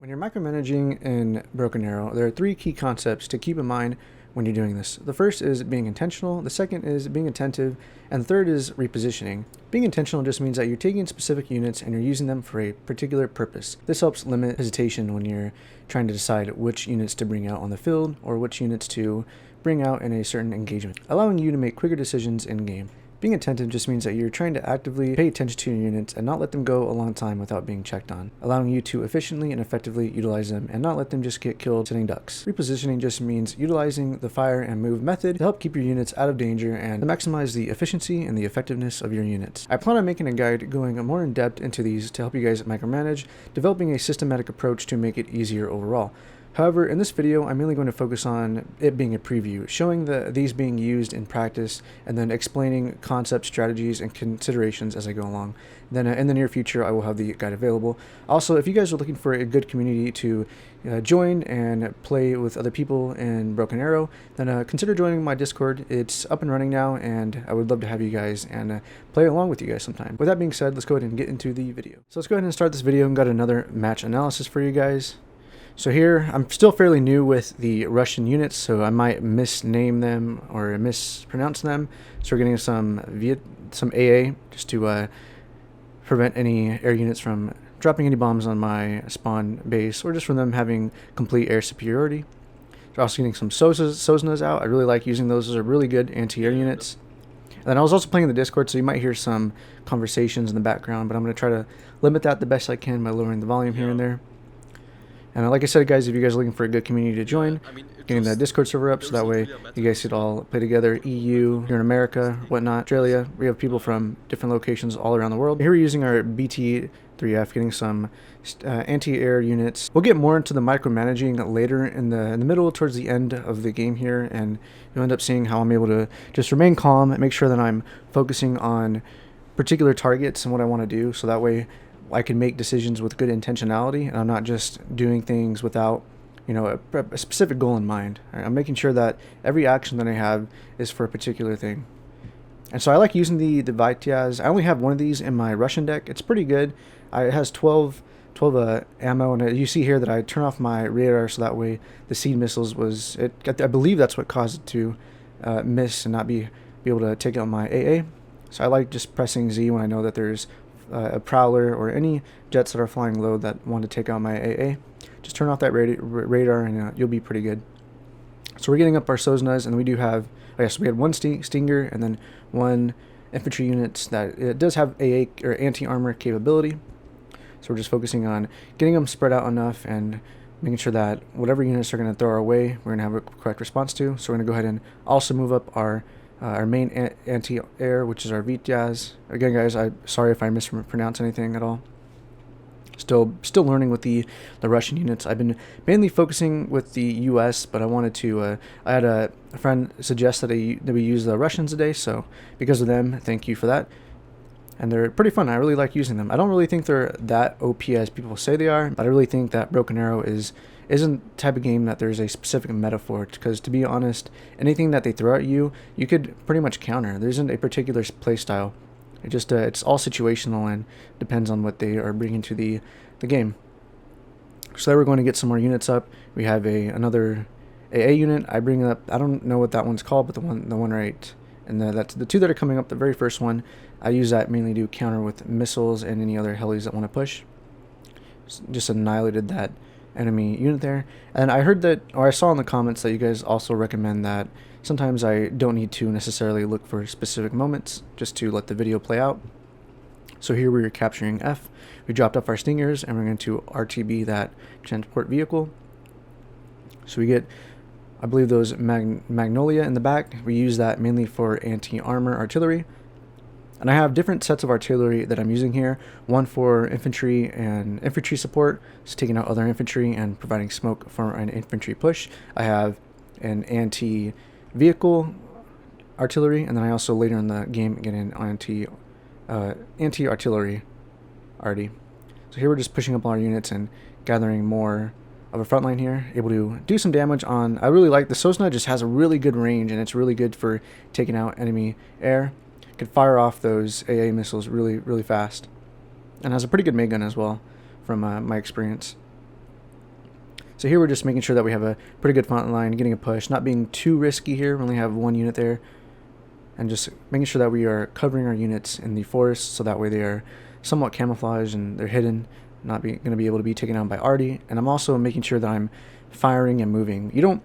When you're micromanaging in Broken Arrow, there are three key concepts to keep in mind when you're doing this. The first is being intentional, the second is being attentive, and the third is repositioning. Being intentional just means that you're taking specific units and you're using them for a particular purpose. This helps limit hesitation when you're trying to decide which units to bring out on the field or which units to bring out in a certain engagement, allowing you to make quicker decisions in game. Being attentive just means that you're trying to actively pay attention to your units and not let them go a long time without being checked on, allowing you to efficiently and effectively utilize them and not let them just get killed sitting ducks. Repositioning just means utilizing the fire and move method to help keep your units out of danger and to maximize the efficiency and the effectiveness of your units. I plan on making a guide going more in depth into these to help you guys micromanage, developing a systematic approach to make it easier overall. However, in this video, I'm mainly going to focus on it being a preview, showing these being used in practice, and then explaining concepts, strategies, and considerations as I go along. Then in the near future, I will have the guide available. Also, if you guys are looking for a good community to join and play with other people in Broken Arrow, then consider joining my Discord. It's up and running now, and I would love to have you guys and play along with you guys sometime. With that being said, let's go ahead and get into the video. So let's go ahead and start this video and got another match analysis for you guys. So here, I'm still fairly new with the Russian units, so I might misname them or mispronounce them. So we're getting some AA just to prevent any air units from dropping any bombs on my spawn base, or just from them having complete air superiority. We're also getting some Sosnas out. I really like using those. Those are really good anti-air units. And then I was also playing in the Discord, so you might hear some conversations in the background, but I'm going to try to limit that the best I can by lowering the volume here and there. And like I said, guys, if you guys are looking for a good community to join, getting that Discord server up so that way you guys could all play together. EU, here in America, whatnot, Australia. We have people from different locations all around the world. Here we're using our BT3F, getting some anti-air units. We'll get more into the micromanaging later in the middle, towards the end of the game here, and you'll end up seeing how I'm able to just remain calm and make sure that I'm focusing on particular targets and what I want to do, so that way I can make decisions with good intentionality, and I'm not just doing things without, you know, a specific goal in mind. I'm making sure that every action that I have is for a particular thing. And so I like using the Vityaz. I only have one of these in my Russian deck. It's pretty good. It has 12 ammo, and you see here that I turn off my radar so that way the seed missiles I believe that's what caused it to miss and not be able to take out my AA. So I like just pressing Z when I know that there's a prowler or any jets that are flying low that want to take out my AA. Just turn off that radar and you'll be pretty good. So we're getting up our Sosnas, and we do have, oh yeah, so we had one Stinger and then one infantry unit that it does have AA or anti-armor capability. So we're just focusing on getting them spread out enough and making sure that whatever units are going to throw our way, we're going to have a correct response to. So we're going to go ahead and also move up our main anti-air, which is our Vityaz. Again, guys, I'm sorry if I mispronounce anything at all. Still learning with the Russian units. I've been mainly focusing with the U.S., but I wanted to. I had a friend suggest that we use the Russians today, so because of them, thank you for that. And they're pretty fun. I really like using them. I don't really think they're that OP as people say they are, but I really think that Broken Arrow isn't the type of game that there's a specific meta for it, because to be honest, anything that they throw at you, you could pretty much counter. There isn't a particular play style. It just it's all situational and depends on what they are bringing to the game. So there we're going to get some more units up. We have another AA unit. I bring up, I don't know what that one's called, but the one right, and that's the two that are coming up. The very first one, I use that mainly to counter with missiles and any other helis that want to push. Just annihilated that enemy unit there. And I heard that, or I saw in the comments that you guys also recommend that sometimes I don't need to necessarily look for specific moments, just to let the video play out. So here we are capturing F. We dropped off our Stingers and we're going to RTB that transport vehicle. So we get, I believe, those Magnolia in the back. We use that mainly for anti-armor artillery. And I have different sets of artillery that I'm using here. One for infantry and infantry support, so taking out other infantry and providing smoke for an infantry push. I have an anti-vehicle artillery, and then I also later in the game get an anti-artillery arty. So here we're just pushing up all our units and gathering more of a front line here, able to do some damage on. I really like the Sosna, just has a really good range, and it's really good for taking out enemy air. Could fire off those AA missiles really fast, and has a pretty good mid gun as well from my experience. So here we're just making sure that we have a pretty good front line, getting a push, not being too risky here. We only have one unit there, and just making sure that we are covering our units in the forest, so that way they are somewhat camouflaged and they're hidden, not going to be able to be taken down by arty. And I'm also making sure that I'm firing and moving. You don't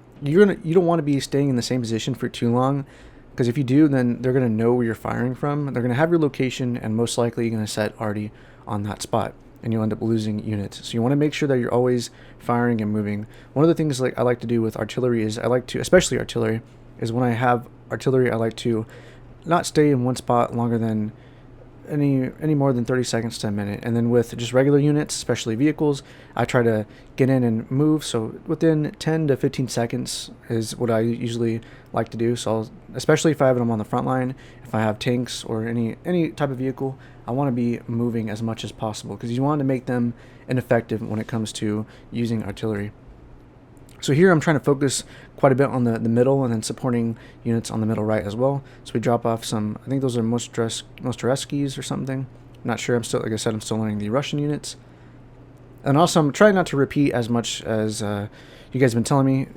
want to be staying in the same position for too long, because if you do, then they're going to know where you're firing from. They're going to have your location, and most likely you're going to set arty on that spot, and you'll end up losing units. So you want to make sure that you're always firing and moving. One of the things I like to do with artillery is especially artillery, is when I have artillery, I like to not stay in one spot longer than any more than 30 seconds to a minute. And then with just regular units, especially vehicles, I try to get in and move. So within 10 to 15 seconds is what I usually like to do. So especially if I have them on the front line, if I have tanks or any type of vehicle, I want to be moving as much as possible, because you want to make them ineffective when it comes to using artillery. So here I'm trying to focus quite a bit on the middle, and then supporting units on the middle right as well. So we drop off some, I think those are Mostareskis or something. I'm not sure. Like I said, I'm still learning the Russian units. And also I'm trying not to repeat as much as you guys have been telling me.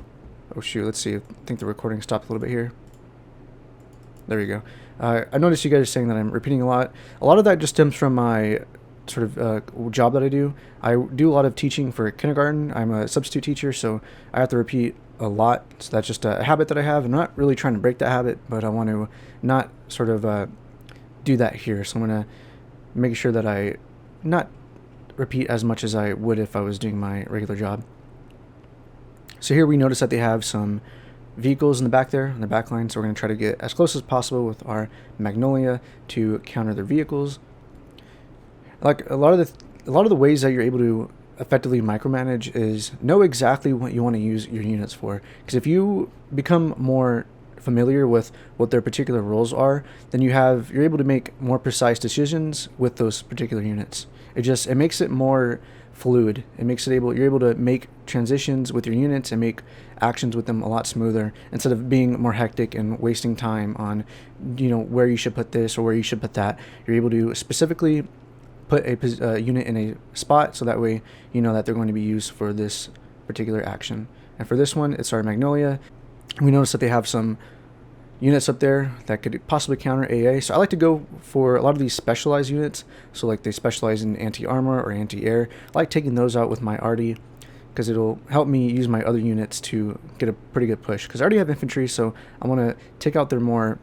Oh shoot, let's see. I think the recording stopped a little bit here. There we go. I noticed you guys are saying that I'm repeating a lot. A lot of that just stems from my sort of job that I do. I do a lot of teaching for kindergarten. I'm a substitute teacher, so I have to repeat a lot. So that's just a habit that I have. I'm not really trying to break that habit, but I want to not sort of do that here. So I'm going to make sure that I not repeat as much as I would if I was doing my regular job. So here we notice that they have some vehicles in the back there, in the back line. So we're going to try to get as close as possible with our Magnolia to counter their vehicles. Like a lot of the ways that you're able to effectively micromanage is know exactly what you want to use your units for. Because if you become more familiar with what their particular roles are, then you're able to make more precise decisions with those particular units. It makes it more fluid. You're able to make transitions with your units and make actions with them a lot smoother, instead of being more hectic and wasting time on where you should put this or where you should put that. You're able to specifically put a unit in a spot, so that way you know that they're going to be used for this particular action. And for this one, it's our Magnolia. We notice that they have some units up there that could possibly counter AA. So I like to go for a lot of these specialized units. So like they specialize in anti-armor or anti-air. I like taking those out with my arty, because it'll help me use my other units to get a pretty good push. Because I already have infantry, so I want to take out their more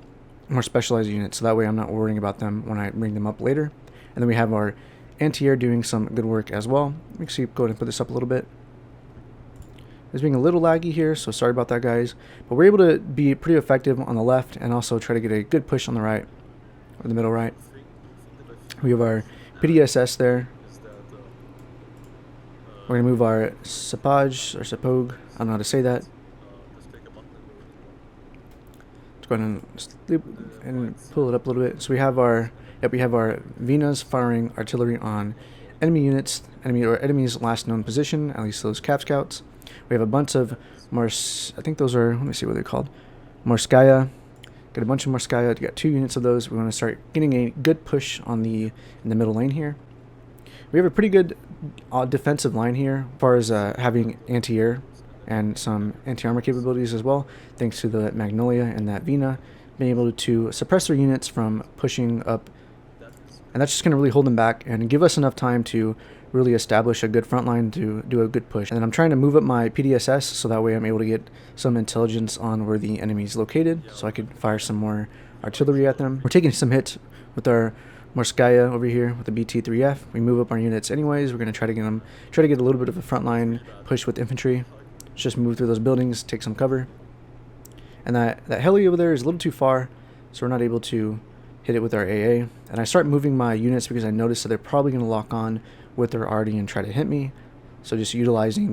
specialized units, so that way I'm not worrying about them when I bring them up later. And then we have our anti-air doing some good work as well. Let me see, go ahead and put this up a little bit. It's being a little laggy here, so sorry about that, guys. But we're able to be pretty effective on the left, and also try to get a good push on the right, or the middle right. We have our PDSS there. We're going to move our Sapaj, or Sapog, I don't know how to say that. Let's go ahead and pull it up a little bit. So we have our Venas firing artillery on enemy units, enemy's last known position, at least those Cap Scouts. We have a bunch of I think those are, let me see what they're called, Morskaya. Got a bunch of Morskaya. Got 2 units of those. We want to start getting a good push in the middle lane here. We have a pretty good defensive line here, as far as having anti-air and some anti-armor capabilities as well, thanks to the Magnolia and that Vena being able to suppress their units from pushing up. And that's just going to really hold them back and give us enough time to really establish a good front line to do a good push. And then I'm trying to move up my PDSS, so that way I'm able to get some intelligence on where the enemy's located, so I could fire some more artillery at them. We're taking some hits with our Morskaya over here with the BT-3F. We move up our units anyways. We're going to try to get a little bit of a front line push with infantry. Let's just move through those buildings, take some cover. And that heli over there is a little too far, so we're not able to hit it with our AA. And I start moving my units because I notice that they're probably going to lock on with their arty and try to hit me. So just utilizing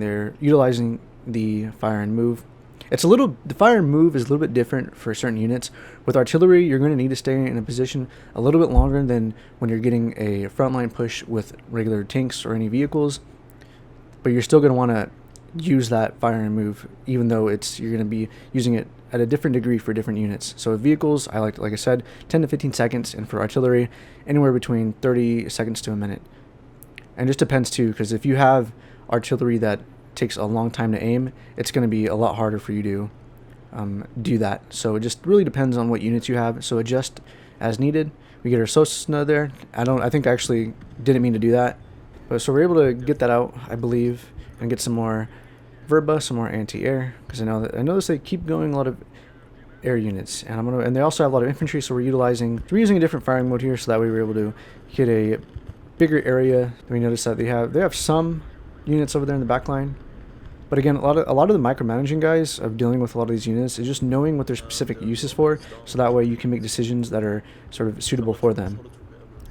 the fire and move. The fire and move is a little bit different for certain units. With artillery, you're going to need to stay in a position a little bit longer than when you're getting a frontline push with regular tanks or any vehicles. But you're still going to want to use that fire and move, even though you're going to be using it at a different degree for different units. So with vehicles, like I said, 10 to 15 seconds, and for artillery, anywhere between 30 seconds to a minute. And it just depends too, because if you have artillery that takes a long time to aim, it's going to be a lot harder for you to do that. So it just really depends on what units you have. So adjust as needed. We get our Sosna there. I think I actually didn't mean to do that, but so we're able to get that out, I believe, and get some more Verba, some more anti-air, because I notice they keep going a lot of air units, and they also have a lot of infantry. So we're using a different firing mode here, so that way we're able to get a bigger area. We notice that they have some units over there in the back line. But again, a lot of the micromanaging guys of dealing with a lot of these units is just knowing what their specific use is for, so that way you can make decisions that are sort of suitable for them.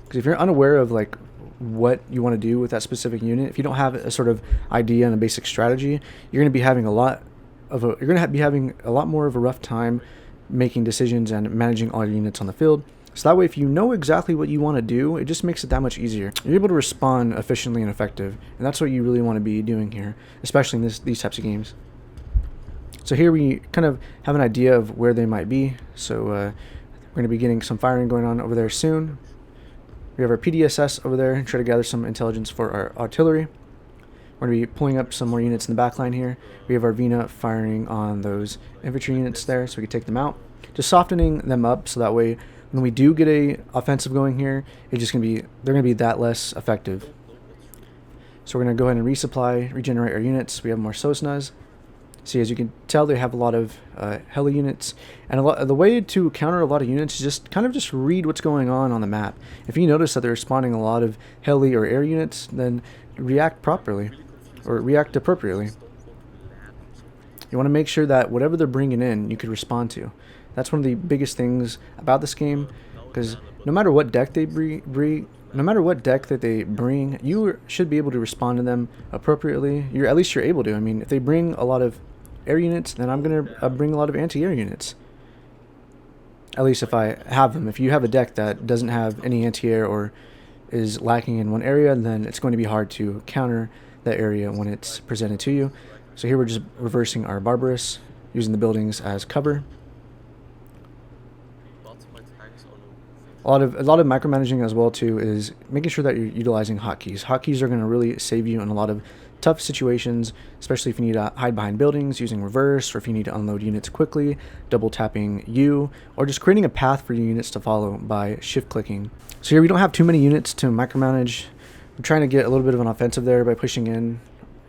Because if you're unaware of like what you want to do with that specific unit, if you don't have a sort of idea and a basic strategy, you're going to be having a lot more of a rough time making decisions and managing all your units on the field. So that way, if you know exactly what you want to do, it just makes it that much easier. You're able to respond efficiently and effective, and that's what you really want to be doing here, especially in these types of games. So here we kind of have an idea of where they might be. So we're going to be getting some firing going on over there soon. We have our PDSS over there and try to gather some intelligence for our artillery. We're going to be pulling up some more units in the back line here. We have our Vina firing on those infantry units there so we can take them out. Just softening them up so that way when we do get a offensive going here, they're going to be that less effective. So we're going to go ahead and resupply, regenerate our units. We have more Sosnas. See, as you can tell, they have a lot of heli units, and the way to counter a lot of units is just read what's going on the map. If you notice that they're spawning a lot of heli or air units, then react properly or react appropriately. You want to make sure that whatever they're bringing in, you could respond to. That's one of the biggest things about this game, because no matter what deck they bring, you should be able to respond to them appropriately. At least you're able to. I mean, if they bring a lot of air units, then I'm going to bring a lot of anti-air units. At least if I have them. If you have a deck that doesn't have any anti-air or is lacking in one area, then it's going to be hard to counter that area when it's presented to you. So here we're just reversing our Barbarous, using the buildings as cover. A lot of micromanaging as well too is making sure that you're utilizing hotkeys. Hotkeys are going to really save you in a lot of tough situations, especially if you need to hide behind buildings using reverse, or if you need to unload units quickly, double tapping U, or just creating a path for your units to follow by shift clicking. So here we don't have too many units to micromanage. We're trying to get a little bit of an offensive there by pushing in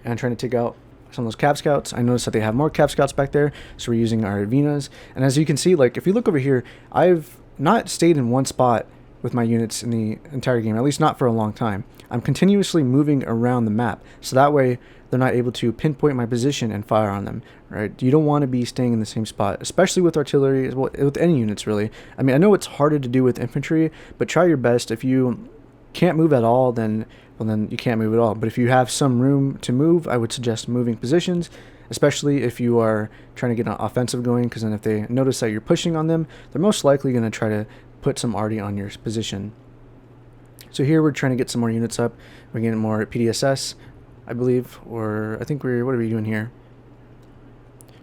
and trying to take out some of those Cav Scouts. I noticed that they have more Cav Scouts back there, so we're using our Vinas. And as you can see, like if you look over here, I've not stayed in one spot with my units in the entire game, at least not for a long time. I'm continuously moving around the map, so that way they're not able to pinpoint my position and fire on them, right? You don't want to be staying in the same spot, especially with artillery, with any units really. I mean, I know it's harder to do with infantry, but try your best. If you can't move at all, then you can't move at all. But if you have some room to move, I would suggest moving positions, especially if you are trying to get an offensive going, because then if they notice that you're pushing on them, they're most likely going to try to put some arty on your position. So here we're trying to get some more units up. We're getting more PDSS, I believe, or I think what are we doing here?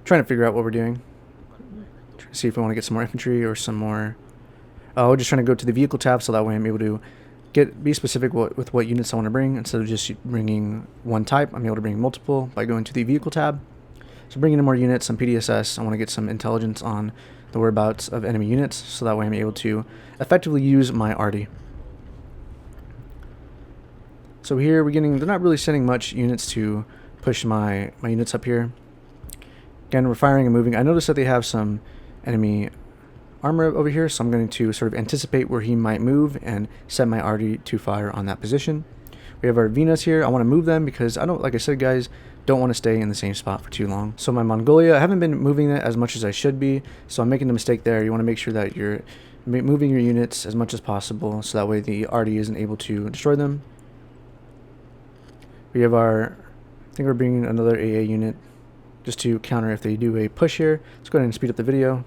Trying to figure out what we're doing. Trying to see if we want to get some more infantry or some more. Oh, just trying to go to the vehicle tab, so that way I'm able to be specific with what units I want to bring. Instead of just bringing one type, I'm able to bring multiple by going to the vehicle tab. So bringing in more units, some PDSS. I want to get some intelligence on the whereabouts of enemy units, so that way I'm able to effectively use my arty. So here they're not really sending much units to push my units up here. Again, we're firing and moving. I noticed that they have some enemy armor over here, so I'm going to sort of anticipate where he might move and set my arty to fire on that position. We have our Venus here. I want to move them because like I said, guys, don't want to stay in the same spot for too long. So my Mongolia, I haven't been moving it as much as I should be, so I'm making a mistake there. You want to make sure that you're moving your units as much as possible, so that way the arty isn't able to destroy them. We have I think we're bringing another AA unit just to counter if they do a push here. Let's go ahead and speed up the video.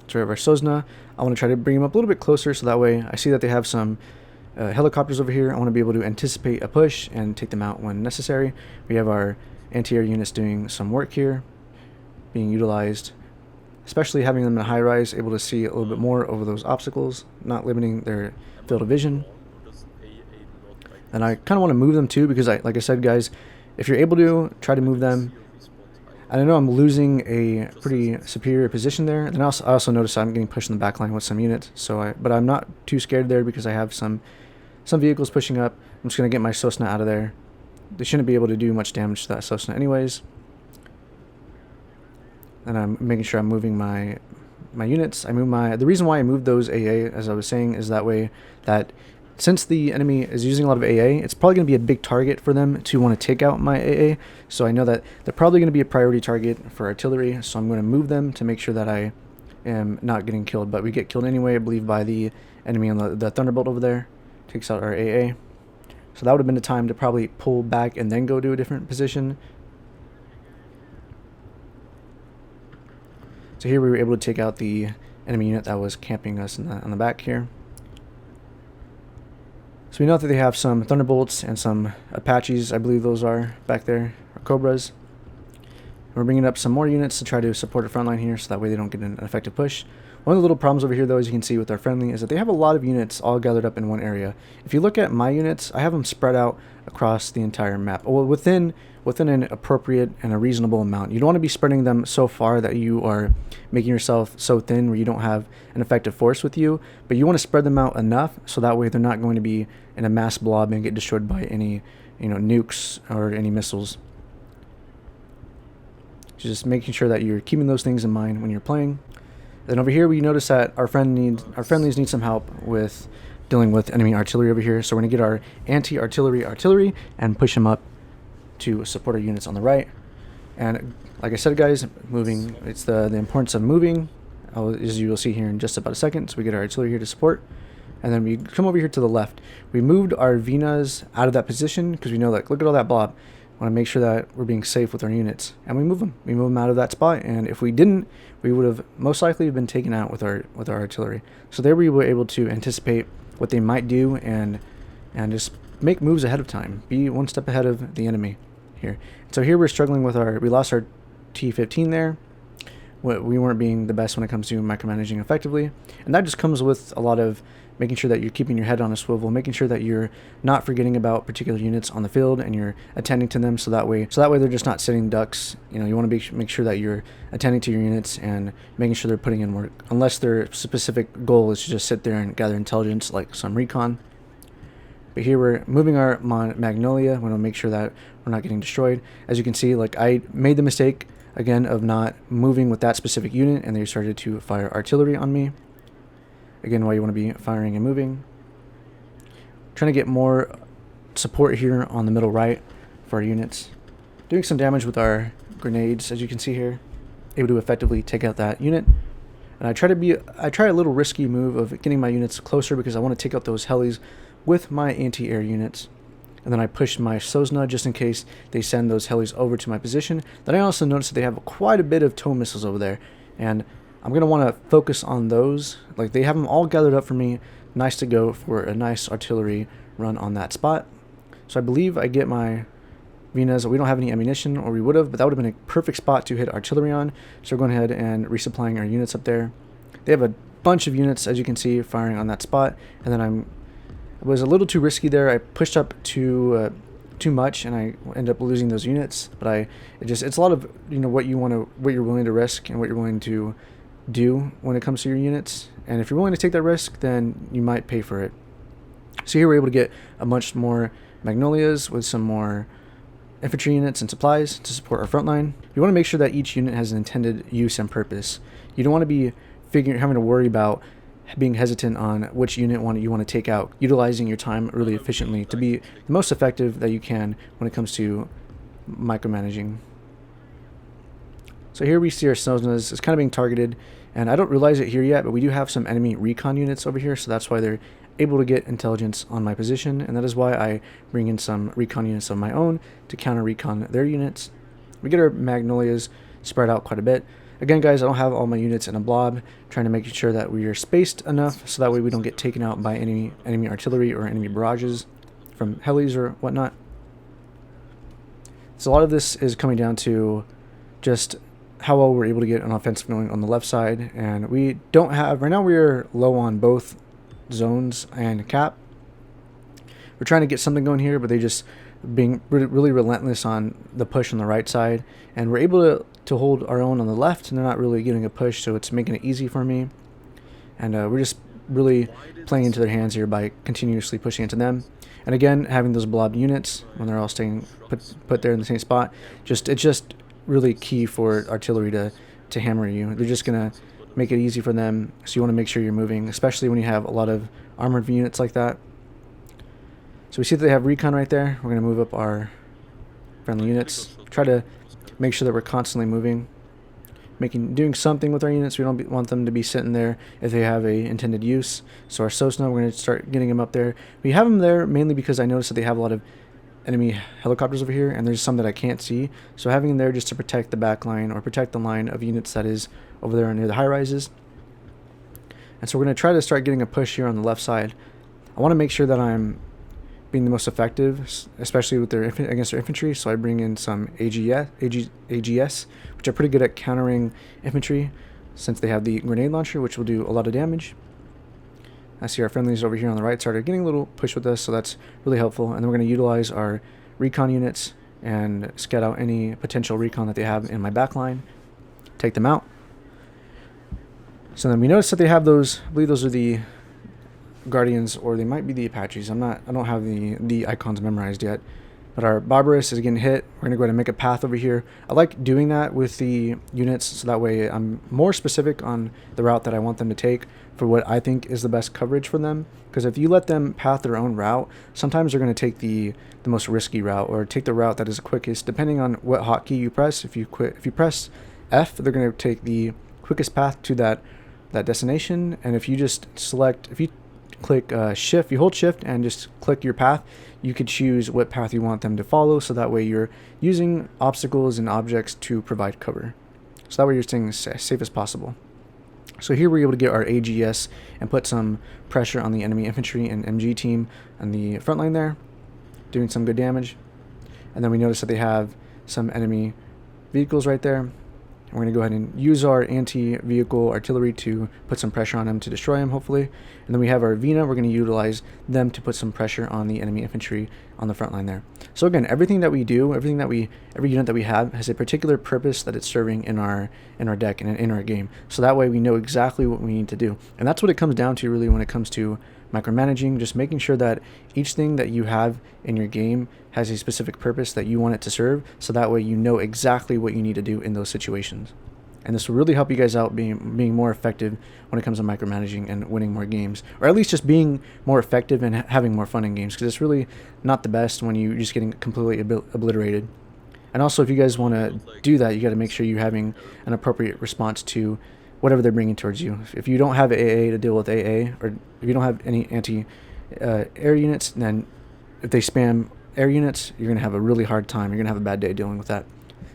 So we have our Sosna. I want to try to bring them up a little bit closer, so that way I see that they have some helicopters over here. I want to be able to anticipate a push and take them out when necessary. We have our anti-air units doing some work here, being utilized, especially having them in high rise, able to see a little bit more over those obstacles, not limiting their field of vision. And I kind of want to move them too, because like I said, guys, if you're able to, try to move them. And I know I'm losing a pretty superior position there. And I also notice I'm getting pushed in the back line with some units. But I'm not too scared there because I have some vehicles pushing up. I'm just going to get my Sosna out of there. They shouldn't be able to do much damage to that Sosna anyways. And I'm making sure I'm moving my units. The reason why I moved those AA, as I was saying, is that way that since the enemy is using a lot of AA, it's probably going to be a big target for them to want to take out my AA. So I know that they're probably going to be a priority target for artillery. So I'm going to move them to make sure that I am not getting killed. But we get killed anyway, I believe, by the enemy on the Thunderbolt over there. Takes out our AA. So that would have been the time to probably pull back and then go to a different position. So here we were able to take out the enemy unit that was camping us on the back here. So we know that they have some Thunderbolts and some Apaches, I believe those are back there, or Cobras. We're bringing up some more units to try to support the front line here, so that way they don't get an effective push. One of the little problems over here, though, as you can see with our friendly, is that they have a lot of units all gathered up in one area. If you look at my units, I have them spread out across the entire map, well, within an appropriate and a reasonable amount. You don't want to be spreading them so far that you are making yourself so thin where you don't have an effective force with you, but you want to spread them out enough so that way they're not going to be in a mass blob and get destroyed by any, nukes or any missiles. Just making sure that you're keeping those things in mind when you're playing. Then over here we notice that our friendlies need some help with dealing with enemy artillery over here. So we're going to get our artillery and push them up to support our units on the right. And like I said, guys, moving, it's the importance of moving, as you will see here in just about a second. So we get our artillery here to support. And then we come over here to the left. We moved our Vinas out of that position because we know that, look at all that blob. Want to make sure that we're being safe with our units, and we move them. We move them out of that spot, and if we didn't, we would have most likely been taken out with our artillery. So there we were able to anticipate what they might do and just make moves ahead of time, be one step ahead of the enemy here. So here we're struggling with we lost our T-15 there. We weren't being the best when it comes to micromanaging effectively, and that just comes with a lot of making sure that you're keeping your head on a swivel, making sure that you're not forgetting about particular units on the field and you're attending to them, so that way they're just not sitting ducks. You want to make sure that you're attending to your units and making sure they're putting in work, unless their specific goal is to just sit there and gather intelligence like some recon. But here we're moving our Magnolia. We want to make sure that we're not getting destroyed. As you can see, like, I made the mistake again of not moving with that specific unit, and they started to fire artillery on me. Again, why you want to be firing and moving. Trying to get more support here on the middle right for our units. Doing some damage with our grenades, as you can see here. Able to effectively take out that unit. And I try a little risky move of getting my units closer because I want to take out those helis with my anti-air units. And then I push my Sosna just in case they send those helis over to my position. Then I also noticed that they have quite a bit of tow missiles over there, and I'm going to want to focus on those. Like, they have them all gathered up for me. Nice to go for a nice artillery run on that spot. So I believe I get my Vinas. We don't have any ammunition, or we would have, but that would have been a perfect spot to hit artillery on. So we're going ahead and resupplying our units up there. They have a bunch of units, as you can see, firing on that spot. And then I was a little too risky there. I pushed up too much, and I end up losing those units. But it's a lot of what you're willing to risk and what you're willing to do when it comes to your units, and if you're willing to take that risk, then you might pay for it. So here we're able to get a much more Magnolias with some more infantry units and supplies to support our front line. You want to make sure that each unit has an intended use and purpose. You don't want to be having to worry about being hesitant on which unit you want to take out, utilizing your time really efficiently to be the most effective that you can when it comes to micromanaging. So here we see our Sosnas. It's kind of being targeted, and I don't realize it here yet, but we do have some enemy recon units over here, so that's why they're able to get intelligence on my position, and that is why I bring in some recon units of my own to counter recon their units. We get our Magnolias spread out quite a bit. Again, guys, I don't have all my units in a blob, trying to make sure that we are spaced enough so that way we don't get taken out by any enemy artillery or enemy barrages from helis or whatnot. So a lot of this is coming down to just how well we're able to get an offensive going on the left side, and we don't have, right now we are low on both zones and cap. we're trying to get something going here, but they just being really relentless on the push on the right side, and we're able to hold our own on the left, and they're not really getting a push, so it's making it easy for me. And we're just really playing into their hands here by continuously pushing into them. And again, having those blob units when they're all staying put there in the same spot, it's just really key for artillery to hammer you. They're just gonna make it easy for them, so you want to make sure you're moving, especially when you have a lot of armored units like that. So we see that they have recon right there. We're going to move up our friendly units, try to make sure that we're constantly moving, doing something with our units. We don't want them to be sitting there if they have a intended use. So our Sosna, we're going to start getting them up there. We have them there mainly because I noticed that they have a lot of enemy helicopters over here, and there's some that I can't see. So having them there just to protect the back line or protect the line of units that is over there near the high rises. And so we're going to try to start getting a push here on the left side. I want to make sure that I'm being the most effective, especially with against their infantry. So I bring in some AGS, which are pretty good at countering infantry, since they have the grenade launcher, which will do a lot of damage. I see our friendlies over here on the right started getting a little push with us, so that's really helpful. And then we're going to utilize our recon units and scout out any potential recon that they have in my back line, take them out. So then we notice that they have those, I believe those are the Guardians, or they might be the Apaches. I don't have the icons memorized yet. But our Barbarous is getting hit. We're going to go ahead and make a path over here. I like doing that with the units, so that way I'm more specific on the route that I want them to take for what I think is the best coverage for them. Because if you let them path their own route, sometimes they're going to take the most risky route, or take the route that is the quickest, depending on what hotkey you press. If you press F, they're going to take the quickest path to that destination. And if you just click shift, you hold shift and just click your path, you could choose what path you want them to follow, so that way you're using obstacles and objects to provide cover, so that way you're staying as safe as possible. So here we're able to get our AGS and put some pressure on the enemy infantry and MG team on the front line there, doing some good damage. And then we notice that they have some enemy vehicles right there. We're going to go ahead and use our anti-vehicle artillery to put some pressure on them to destroy them, hopefully. And then we have our Vina. We're going to utilize them to put some pressure on the enemy infantry on the front line there. So again, everything that we do, every unit that we have has a particular purpose that it's serving in our deck and in our game. So that way we know exactly what we need to do. And that's what it comes down to really when it comes to micromanaging, just making sure that each thing that you have in your game has a specific purpose that you want it to serve, so that way you know exactly what you need to do in those situations. And this will really help you guys out being more effective when it comes to micromanaging and winning more games, or at least just being more effective and having more fun in games, because it's really not the best when you're just getting completely obliterated. And also, if you guys want to do that, you got to make sure you're having an appropriate response to whatever they're bringing towards you. If you don't have AA to deal with AA, or if you don't have any anti-air units, then if they spam air units, you're going to have a really hard time. You're going to have a bad day dealing with that.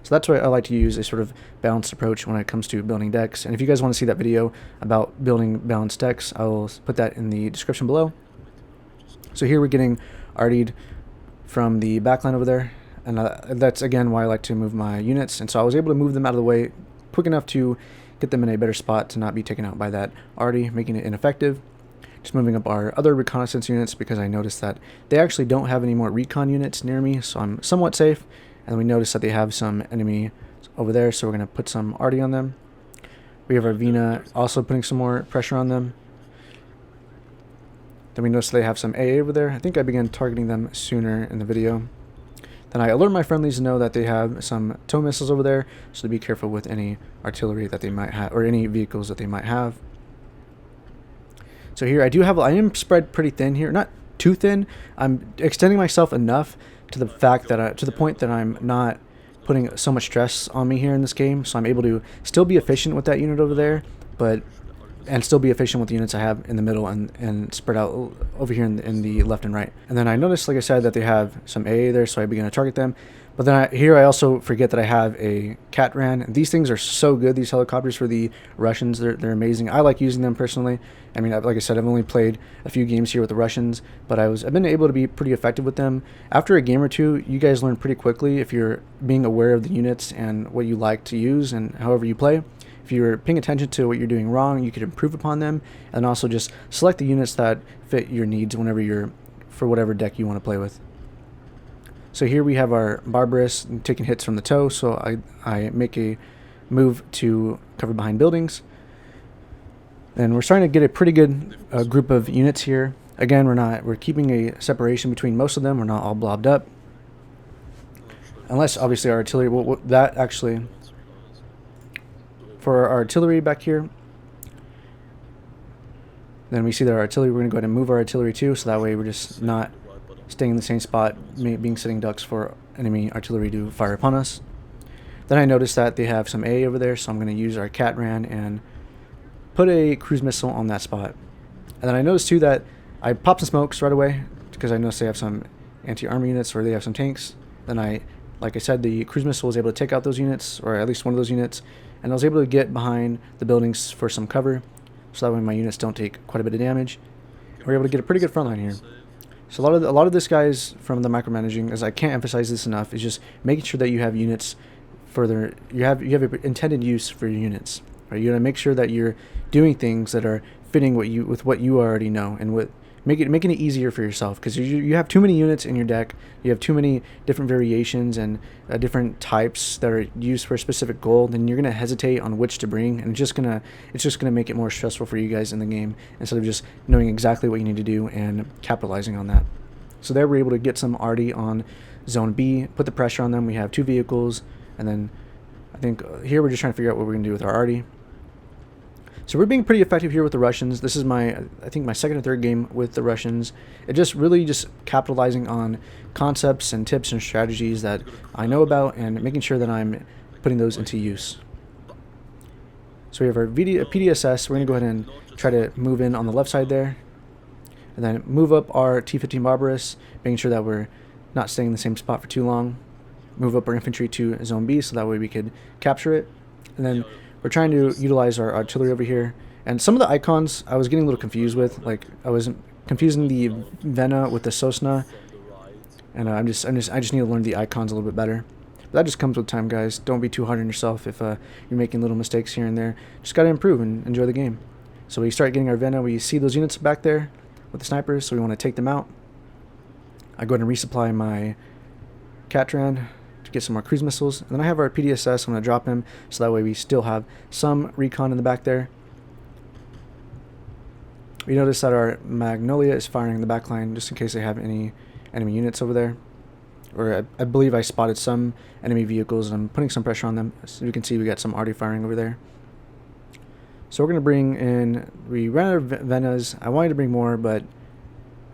So that's why I like to use a sort of balanced approach when it comes to building decks. And if you guys want to see that video about building balanced decks, I will put that in the description below. So here we're getting artied from the backline over there. And that's, again, why I like to move my units. And so I was able to move them out of the way quick enough to get them in a better spot to not be taken out by that arty, making it ineffective. Just moving up our other reconnaissance units, because I noticed that they actually don't have any more recon units near me, so I'm somewhat safe. And we notice that they have some enemy over there, so we're going to put some arty on them. We have our Vina also putting some more pressure on them. Then we notice they have some AA over there. I think I began targeting them sooner in the video. Then I alert my friendlies to know that they have some tow missiles over there, so to be careful with any artillery that they might have, or any vehicles that they might have. So here I am spread pretty thin here, not too thin. I'm extending myself enough to the fact that to the point that I'm not putting so much stress on me here in this game, so I'm able to still be efficient with that unit over there, and still be efficient with the units I have in the middle and spread out over here in the left and right. And then I noticed, like I said, that they have some AA there, so I began to target them. But then here I also forget that I have a Catran. These things are so good, these helicopters for the Russians. They're amazing. I like using them personally. I mean, like I said, I've only played a few games here with the Russians, but I've been able to be pretty effective with them. After a game or two, you guys learn pretty quickly if you're being aware of the units and what you like to use and however you play. If you're paying attention to what you're doing wrong, you could improve upon them, and also just select the units that fit your needs whenever you're for whatever deck you want to play with. So here we have our Barbarous taking hits from the toe, so I make a move to cover behind buildings. And we're starting to get a pretty good group of units here. Again, we're keeping a separation between most of them. We're not all blobbed up. Unless, obviously, our artillery, that actually, for our artillery back here, then we see that our artillery, we're going to go ahead and move our artillery too, so that way we're just not staying in the same spot, being sitting ducks for enemy artillery to fire upon us. Then I noticed that they have some A over there, so I'm going to use our Catran and put a cruise missile on that spot. And then I noticed too that I popped some smokes right away, because I noticed they have some anti-armor units, or they have some tanks. Then like I said, the cruise missile was able to take out those units, or at least one of those units, and I was able to get behind the buildings for some cover, so that way my units don't take quite a bit of damage. And we're able to get a pretty good front line here. So a lot of this, guys, from the micromanaging, as I can't emphasize this enough, is just making sure that you have units further. You have an intended use for your units. Right? You gotta make sure that you're doing things that are fitting with what you already know, and making it easier for yourself, because you have too many units in your deck. You have too many different variations and different types that are used for a specific goal. Then you're gonna hesitate on which to bring, and it's just gonna make it more stressful for you guys in the game, instead of just knowing exactly what you need to do and capitalizing on that. So there we're able to get some arty on zone B, put the pressure on them. We have 2 vehicles, and then I think here we're just trying to figure out what we're gonna do with our arty. So we're being pretty effective here with the Russians. This is I think my second or third game with the Russians. It just really capitalizing on concepts and tips and strategies that I know about, and making sure that I'm putting those into use. So we have our PDSS. We're going to go ahead and try to move in on the left side there, and then move up our T-15 Barbarous, making sure that we're not staying in the same spot for too long. Move up our infantry to zone B, so that way we could capture it. And then we're trying to utilize our artillery over here. And some of the icons I was getting a little confused with. Like, I was confusing the Vena with the Sosna. And I just need to learn the icons a little bit better. But that just comes with time, guys. Don't be too hard on yourself if you're making little mistakes here and there. Just gotta improve and enjoy the game. So we start getting our Vena. We see those units back there with the snipers, so we want to take them out. I go ahead and resupply my Catran to get some more cruise missiles. And then I have our PDSS. I'm going to drop him, so that way we still have some recon in the back there. We notice that our Magnolia is firing in the back line, just in case they have any enemy units over there. Or I believe I spotted some enemy vehicles, and I'm putting some pressure on them. So you can see we got some arty firing over there. So we're going to bring in, we ran out of Venas. I wanted to bring more, but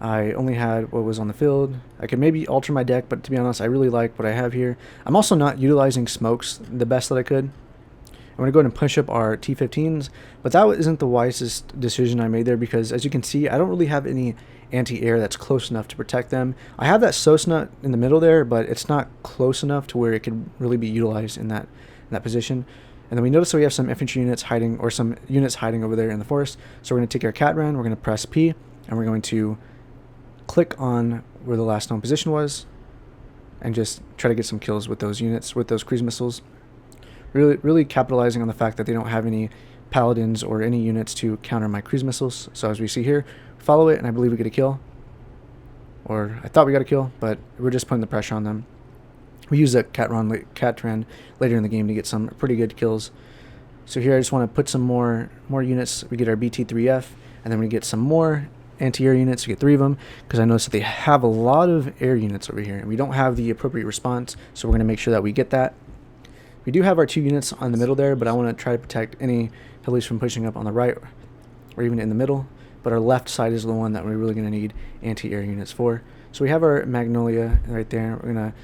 I only had what was on the field. I could maybe alter my deck, but to be honest, I really like what I have here. I'm also not utilizing smokes the best that I could. I'm going to go ahead and push up our T-15s, but that isn't the wisest decision I made there, because as you can see, I don't really have any anti-air that's close enough to protect them. I have that Sosna in the middle there, but it's not close enough to where it could really be utilized in that position. And then we notice that we have some infantry units hiding, or some units hiding over there in the forest. So we're going to take our Catran, we're going to press P, and we're going to click on where the last known position was, and just try to get some kills with those units, with those cruise missiles. Really capitalizing on the fact that they don't have any paladins or any units to counter my cruise missiles. So as we see here, follow it, and I believe we get a kill. Or I thought we got a kill, but we're just putting the pressure on them. We use that Catran later in the game to get some pretty good kills. So here I just want to put some more units. We get our BT-3F, and then we get some more anti-air units. We get 3 of them, because I noticed that they have a lot of air units over here, and we don't have the appropriate response, so we're going to make sure that we get that. We do have our 2 units on the middle there, but I want to try to protect any helis from pushing up on the right or even in the middle. But our left side is the one that we're really going to need anti-air units for. So we have our Magnolia right there. We're going to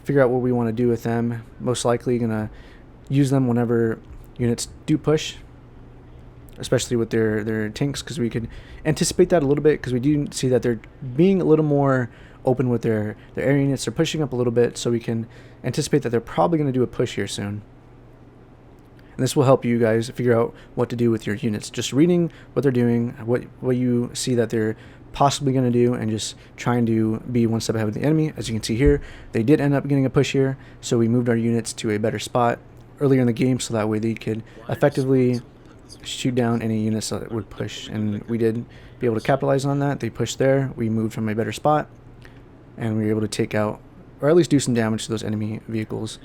figure out what we want to do with them. Most likely going to use them whenever units do push, especially with their tanks, because we could anticipate that a little bit, because we do see that they're being a little more open with their air units. They're pushing up a little bit, so we can anticipate that they're probably going to do a push here soon. And this will help you guys figure out what to do with your units. Just reading what they're doing, what you see that they're possibly going to do, and just trying to be one step ahead of the enemy. As you can see here, they did end up getting a push here, so we moved our units to a better spot earlier in the game, so that way they could effectively shoot down any units that would push, and we did be able to capitalize on that. They pushed there, we moved from a better spot, and we were able to take out, or at least do some damage to those enemy vehicles.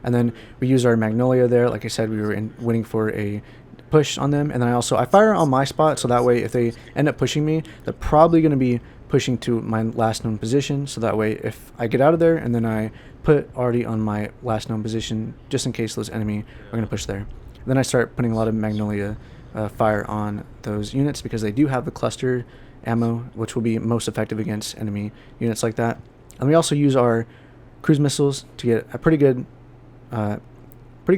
And then we use our Magnolia there. Like I said, we were waiting for a push on them, and then I fire on my spot, so that way if they end up pushing me, they're probably going to be pushing to my last known position, so that way if I get out of there and then I put already on my last known position, just in case those enemy are going to push there. And then I start putting a lot of Magnolia fire on those units, because they do have the cluster ammo, which will be most effective against enemy units like that. And we also use our cruise missiles to get a pretty good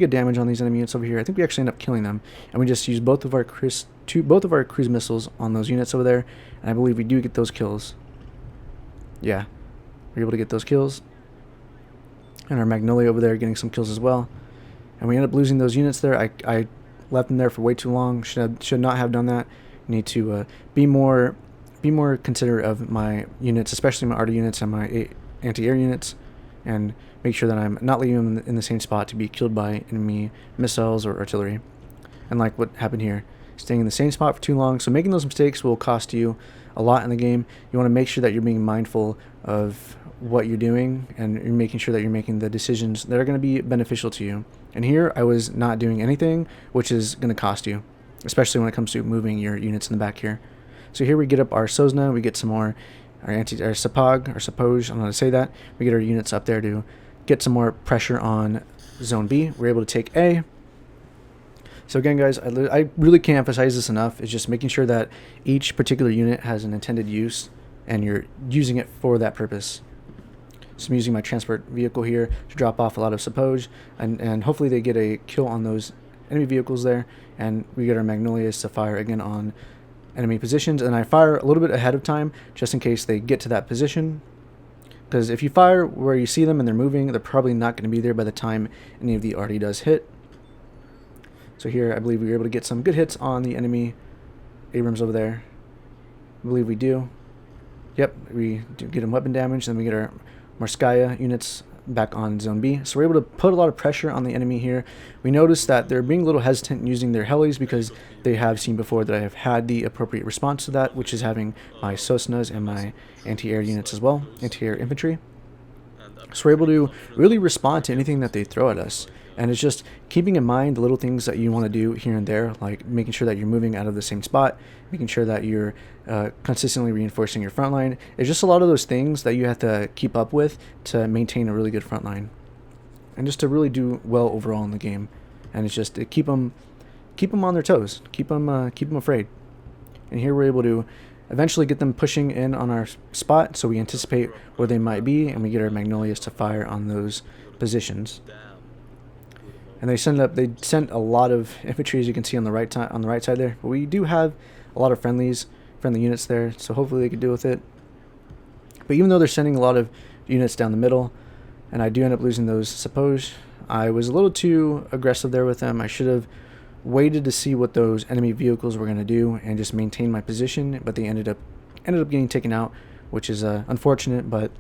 damage on these enemy units over here. I think we actually end up killing them, and we just use both of our cruise missiles on those units over there, and I believe we do get those kills. Yeah, we're able to get those kills, and our Magnolia over there getting some kills as well. And we end up losing those units there. I left them there for way too long. Should not have done that. Need to be more considerate of my units, especially my arty units and my anti-air units, and make sure that I'm not leaving them in the same spot to be killed by enemy missiles or artillery. And like what happened here, staying in the same spot for too long. So making those mistakes will cost you a lot in the game. You want to make sure that you're being mindful of what you're doing, and you're making sure that you're making the decisions that are going to be beneficial to you. And here I was not doing anything, which is going to cost you, especially when it comes to moving your units in the back here. So here we get up our Sosna, we get some more our Sapog, or Sapoj, I don't know how to say that. We get our units up there to get some more pressure on Zone B. We're able to take A. So again, guys, I really can't emphasize this enough. It's just making sure that each particular unit has an intended use, and you're using it for that purpose. So I'm using my transport vehicle here to drop off a lot of Sapoj, and hopefully they get a kill on those enemy vehicles there, and we get our Magnolias to fire again on enemy positions. And I fire a little bit ahead of time just in case they get to that position, because if you fire where you see them and they're moving, they're probably not going to be there by the time any of the arty does hit. So here I believe we were able to get some good hits on the enemy Abrams over there. I believe we do. Yep, we do get them weapon damage, then we get our Morskaya units back on Zone B. So we're able to put a lot of pressure on the enemy here. We noticed that they're being a little hesitant in using their helis, because they have seen before that I have had the appropriate response to that, which is having my Sosnas and my anti-air units as well, anti-air infantry. So we're able to really respond to anything that they throw at us. And it's just keeping in mind the little things that you want to do here and there, like making sure that you're moving out of the same spot, making sure that you're consistently reinforcing your front line. It's just a lot of those things that you have to keep up with to maintain a really good front line, and just to really do well overall in the game. And it's just to keep them on their toes, keep them afraid. And here we're able to eventually get them pushing in on our spot, so we anticipate where they might be, and we get our Magnolias to fire on those positions. And they sent a lot of infantry, as you can see on the right side there. But we do have a lot of friendly units there, so hopefully they could deal with it. But even though they're sending a lot of units down the middle, and I do end up losing those Sapoj, I was a little too aggressive there with them. I should have waited to see what those enemy vehicles were going to do and just maintain my position. But they ended up getting taken out, which is unfortunate. But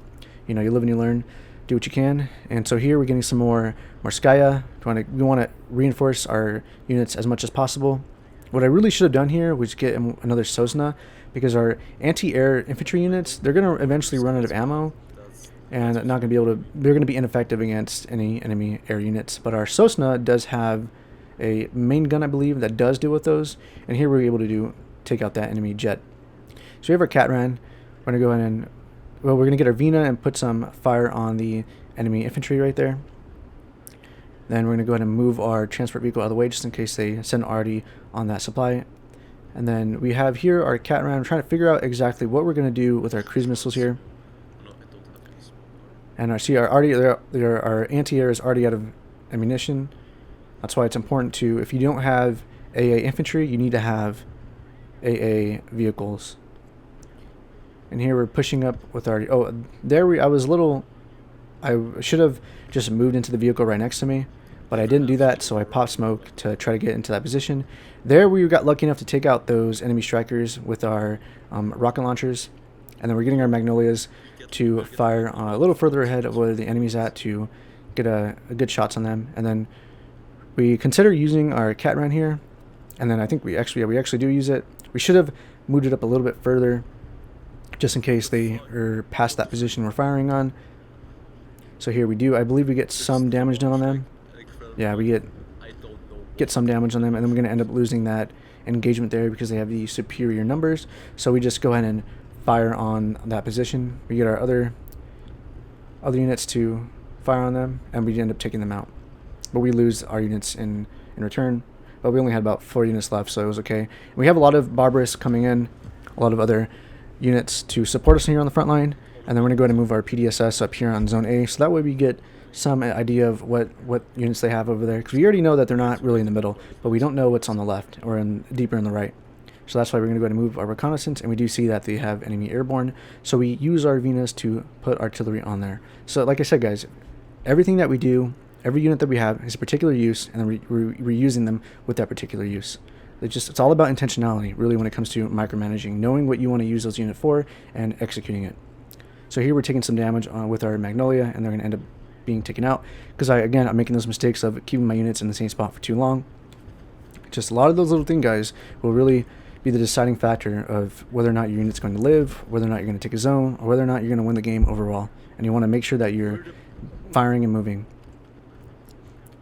you know, you live and you learn. Do what you can. And so here we're getting some more Morskaya. We want to reinforce our units as much as possible. What I really should have done here was get another Sosna, because our anti-air infantry units, they're going to eventually run out of ammo, and not going to be able to. They're going to be ineffective against any enemy air units. But our Sosna does have a main gun, I believe, that does deal with those. And here we're able to take out that enemy jet. So we have our Catran. We're going to go ahead and, well, we're going to get our Vina and put some fire on the enemy infantry right there. Then we're going to go ahead and move our transport vehicle out of the way, just in case they send arty on that supply. And then we have here our Catran. We're trying to figure out exactly what we're going to do with our cruise missiles here. And our anti-air is already out of ammunition. That's why it's important to, if you don't have AA infantry, you need to have AA vehicles. And here we're pushing up with our, I should have just moved into the vehicle right next to me, but I didn't do that, so I popped smoke to try to get into that position. There we got lucky enough to take out those enemy strikers with our rocket launchers, and then we're getting our Magnolias to fire a little further ahead of where the enemy's at to get a good shots on them. And then we consider using our Catran here, And then I think we actually do use it. We should have moved it up a little bit further, just in case they are past that position we're firing on. So here we do. I believe we get some damage done on them. Yeah, we get some damage on them, and then we're going to end up losing that engagement there because they have the superior numbers. So we just go ahead and fire on that position. We get our other units to fire on them, and we end up taking them out. But we lose our units in return. But we only had about 4 units left, so it was okay. And we have a lot of Barbarous coming in, a lot of other units to support us here on the front line. And then we're going to go ahead and move our PDSS up here on Zone A, so that way we get some idea of what units they have over there. Because we already know that they're not really in the middle, but we don't know what's on the left or deeper in the right. So that's why we're going to go ahead and move our reconnaissance, and we do see that they have enemy airborne. So we use our Venus to put artillery on there. So like I said, guys, everything that we do, every unit that we have has a particular use, and then we're using them with that particular use. It's all about intentionality, really, when it comes to micromanaging, knowing what you want to use those units for and executing it. So here we're taking some damage with our Magnolia, and they're going to end up being taken out because I'm making those mistakes of keeping my units in the same spot for too long. Just a lot of those little things, guys, will really be the deciding factor of whether or not your unit's going to live, whether or not you're going to take a zone, or whether or not you're going to win the game overall. And you want to make sure that you're firing and moving.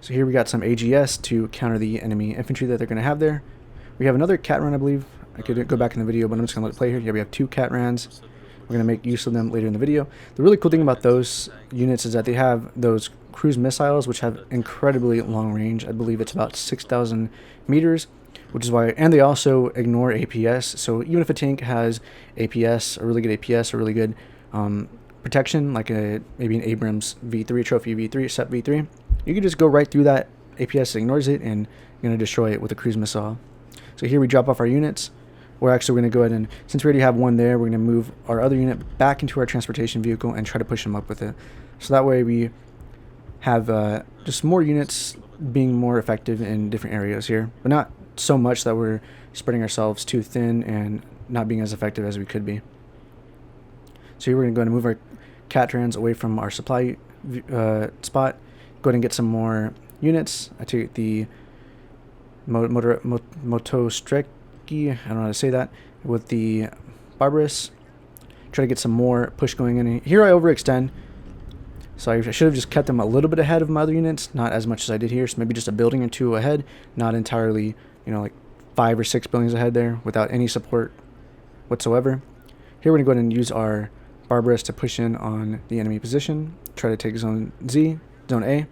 So here we got some AGS to counter the enemy infantry that they're going to have there. We have another cat run, I believe. I could go back in the video, but I'm just going to let it play here. Yeah, we have 2 cat rans. We're going to make use of them later in the video. The really cool thing about those units is that they have those cruise missiles, which have incredibly long range. I believe it's about 6,000 meters, which is why, and they also ignore APS. So even if a tank has APS, a really good APS, or really good protection, like maybe an Abrams V3, Trophy V3, SEP V3, you can just go right through that. APS ignores it, and you're going to destroy it with a cruise missile. So here we drop off our units. We're actually going to go ahead and, since we already have one there, we're going to move our other unit back into our transportation vehicle and try to push them up with it. So that way we have just more units being more effective in different areas here, but not so much that we're spreading ourselves too thin and not being as effective as we could be. So here we're going to go ahead and move our Catrans away from our supply spot, go ahead and get some more units. I take the Motostreki, I don't know how to say that, with the Barbarous. Try to get some more push going in. Here I overextend, so I should have just kept them a little bit ahead of my other units, not as much as I did here. So maybe just a building or 2 ahead, not entirely, like 5 or 6 buildings ahead there without any support whatsoever. Here we're going to go ahead and use our Barbarous to push in on the enemy position, try to take Zone A.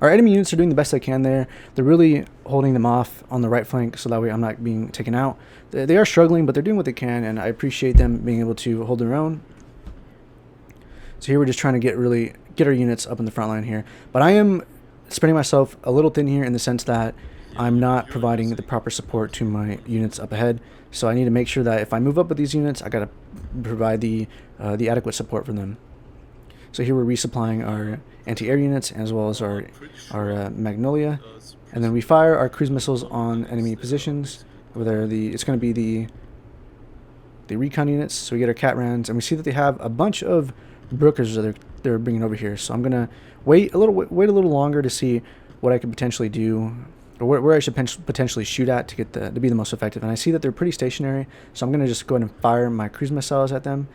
Our enemy units are doing the best they can there. They're really holding them off on the right flank, so that way I'm not being taken out. They are struggling, but they're doing what they can, and I appreciate them being able to hold their own. So here we're just trying to get our units up in the front line here. But I am spreading myself a little thin here in the sense that I'm not providing the proper support to my units up ahead. So I need to make sure that if I move up with these units, I got to provide the adequate support for them. So here we're resupplying our anti-air units as well as our Magnolia, and then we fire our cruise missiles on enemy positions. It's going to be the recon units. So we get our Catrans, and we see that they have a bunch of Brookers that they're bringing over here. So I'm gonna wait a little longer to see what I could potentially do, or where I should potentially shoot at to be the most effective. And I see that they're pretty stationary, so I'm gonna just go ahead and fire my cruise missiles at them,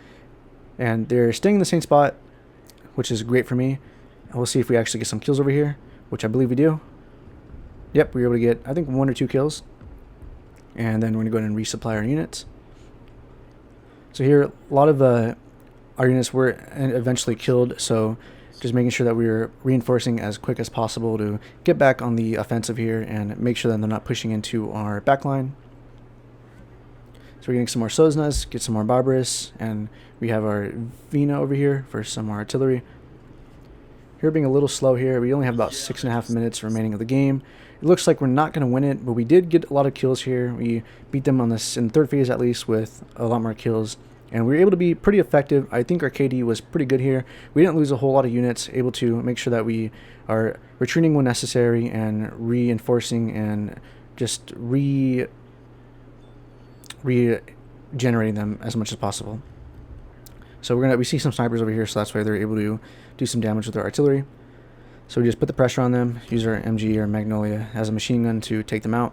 and they're staying in the same spot, which is great for me. And we'll see if we actually get some kills over here, which I believe we do. Yep, we were able to get, I think, 1 or 2 kills. And then we're going to go ahead and resupply our units. So here, a lot of our units were eventually killed, so just making sure that we were reinforcing as quick as possible to get back on the offensive here and make sure that they're not pushing into our backline. So we're getting some more Sosnas, get some more Barbarous, and we have our Vina over here for some more artillery. Here being a little slow here. We only have about 6.5 minutes remaining of the game. It looks like we're not going to win it, but we did get a lot of kills here. We beat them on this in the 3rd phase at least with a lot more kills, and we were able to be pretty effective. I think our KD was pretty good here. We didn't lose a whole lot of units, able to make sure that we are retreating when necessary and reinforcing and just regenerating them as much as possible. So we see some snipers over here, so that's why they're able to do some damage with their artillery. So we just put the pressure on them, use our MG or Magnolia as a machine gun to take them out.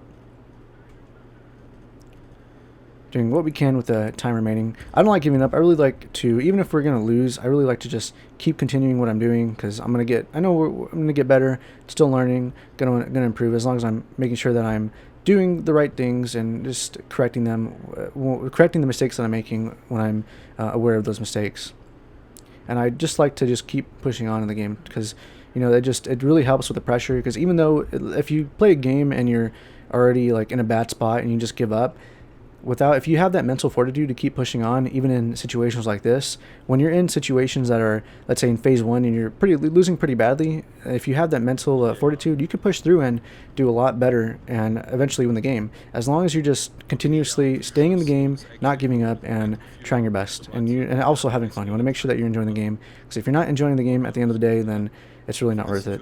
doing what we can with the time remaining. I don't like giving up. I really like to, even if we're gonna lose, I really like to just keep continuing what I'm doing, because I'm gonna get. I know I'm gonna get better. Still learning. Gonna improve, as long as I'm making sure that I'm doing the right things and just correcting them, correcting the mistakes that I'm making when I'm aware of those mistakes. And I just like to just keep pushing on in the game, because it really helps with the pressure. Because even though if you play a game and you're already like in a bad spot and you just give up, if you have that mental fortitude to keep pushing on, even in situations like this, when you're in situations that are, let's say in phase 1, and you're losing pretty badly, if you have that mental fortitude, you can push through and do a lot better and eventually win the game, as long as you're just continuously staying in the game, not giving up, and trying your best, and also having fun. You want to make sure that you're enjoying the game, because if you're not enjoying the game at the end of the day, then it's really not worth it.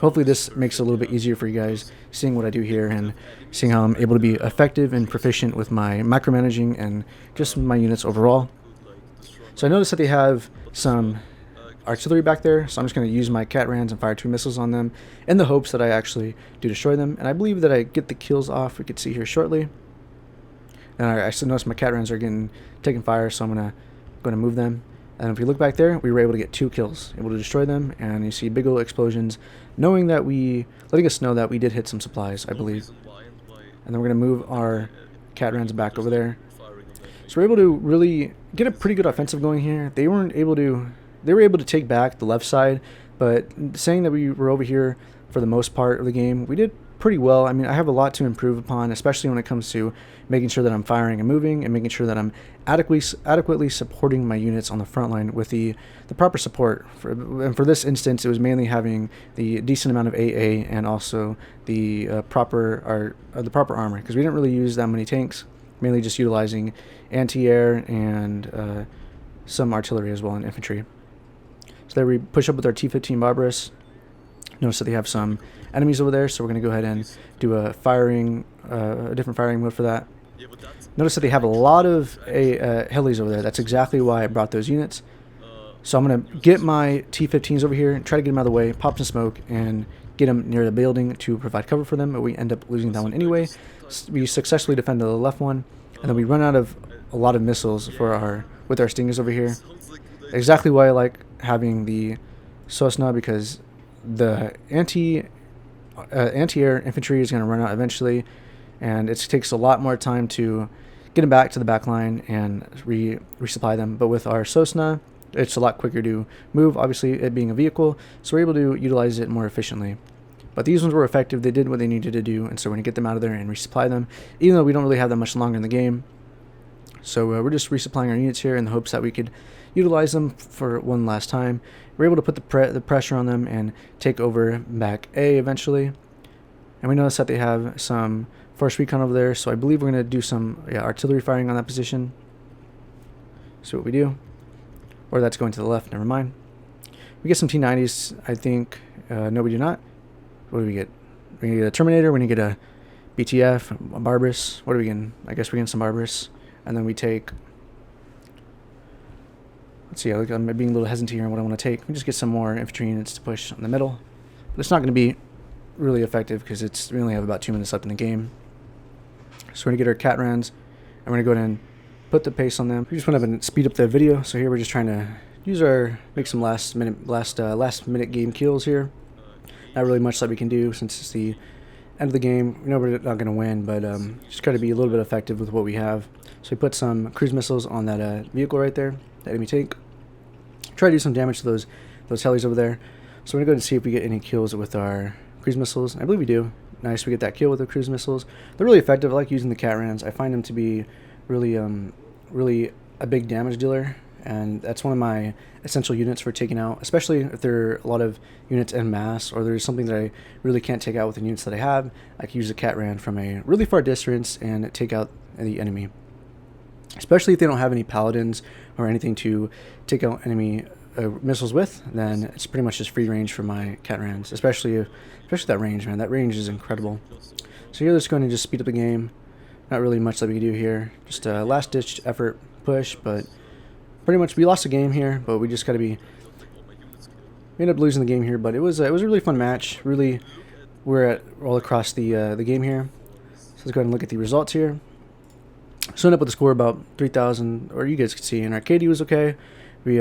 Hopefully this makes it a little bit easier for you guys, seeing what I do here and seeing how I'm able to be effective and proficient with my micromanaging and just my units overall. So I noticed that they have some artillery back there, so I'm just going to use my cat rans and fire 2 missiles on them in the hopes that I actually do destroy them. And I believe that I get the kills off. We could see here shortly. And I still notice my cat rans are taking fire, so I'm going to move them. And if we look back there, we were able to get 2 kills, able to destroy them, and you see big old explosions, letting us know that we did hit some supplies, I believe. And then we're going to move our cat rans back over there. So we're able to really get a pretty good offensive going here. They were able to take back the left side, but saying that we were over here for the most part of the game, we did pretty well. I mean, I have a lot to improve upon, especially when it comes to making sure that I'm firing and moving, and making sure that I'm adequately supporting my units on the front line with the proper support. And for this instance, it was mainly having the decent amount of AA and also the proper armor, because we didn't really use that many tanks, mainly just utilizing anti-air and some artillery as well, and infantry. So there we push up with our T-15 Barbarous. Notice that they have some enemies over there, so we're going to go ahead and do a different firing mode for that. Notice that they have a lot of helis over there. That's exactly why I brought those units. So I'm going to get my T-15s over here and try to get them out of the way, pop some smoke, and get them near the building to provide cover for them, but we end up losing that one anyway. We successfully defended the left one, and then we run out of a lot of missiles with our Stingers over here. Exactly why I like having the Sosna, because the anti-air infantry is going to run out eventually, and it takes a lot more time to get them back to the back line and resupply them. But with our Sosna, it's a lot quicker to move, obviously it being a vehicle, so we're able to utilize it more efficiently. But these ones were effective. They did what they needed to do, and so we're going to get them out of there and resupply them, even though we don't really have that much longer in the game. So we're just resupplying our units here in the hopes that we could utilize them for one last time. We're able to put the pressure on them and take over back A eventually. And we notice that they have some force recon over there, so I believe we're going to do some artillery firing on that position. See what we do. Or that's going to the left, never mind. We get some T-90s, I think. No, we do not. What do we get? We're going to get a Terminator, we're going to get a BTF, a Barbarous. What are we getting? I guess we're getting some Barbarous. And then we take... Let's see, I'm being a little hesitant here on what I want to take. We just get some more infantry units to push in the middle. But it's not going to be really effective because we only have about 2 minutes left in the game. So we're going to get our cat rans, and we're going to go ahead and put the pace on them. We just went up and speed up the video. So here we're just trying to make some last minute game kills here. Not really much that we can do since it's the end of the game. We know we're not going to win, but just try to be a little bit effective with what we have. So we put some cruise missiles on that vehicle right there, the enemy tank. Try to do some damage to those helis over there. So we're going to go and see if we get any kills with our cruise missiles. I believe we do. Nice, we get that kill with the cruise missiles. They're really effective. I like using the cat rans. I find them to be really a big damage dealer, and that's one of my essential units for taking out, especially if there are a lot of units en masse, or there's something that I really can't take out with the units that I have. I can use a cat ran from a really far distance and take out the enemy. Especially if they don't have any paladins or anything to take out enemy missiles with, then it's pretty much just free range for my cat rans. Especially that range, man. That range is incredible. So here, let's go and just speed up the game. Not really much that we can do here. Just a last-ditch effort push, but pretty much we lost the game here. But we just got to be. We ended up losing the game here, but it was a really fun match. Really, we're all across the game here. So let's go ahead and look at the results here. So ended up with a score about 3,000, or you guys could see, and our KD was okay. We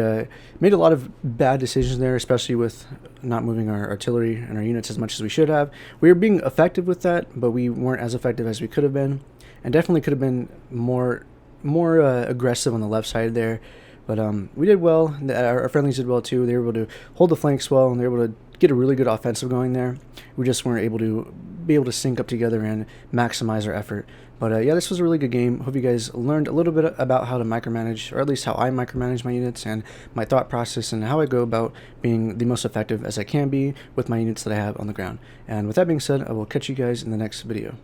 made a lot of bad decisions there, especially with not moving our artillery and our units as much as we should have. We were being effective with that, but we weren't as effective as we could have been, and definitely could have been more aggressive on the left side there. But we did well. Our friendlies did well too. They were able to hold the flanks well, and they were able to get a really good offensive going there. We just weren't able to sync up together and maximize our effort. But yeah, this was a really good game. Hope you guys learned a little bit about how to micromanage, or at least how I micromanage my units and my thought process and how I go about being the most effective as I can be with my units that I have on the ground. And with that being said, I will catch you guys in the next video.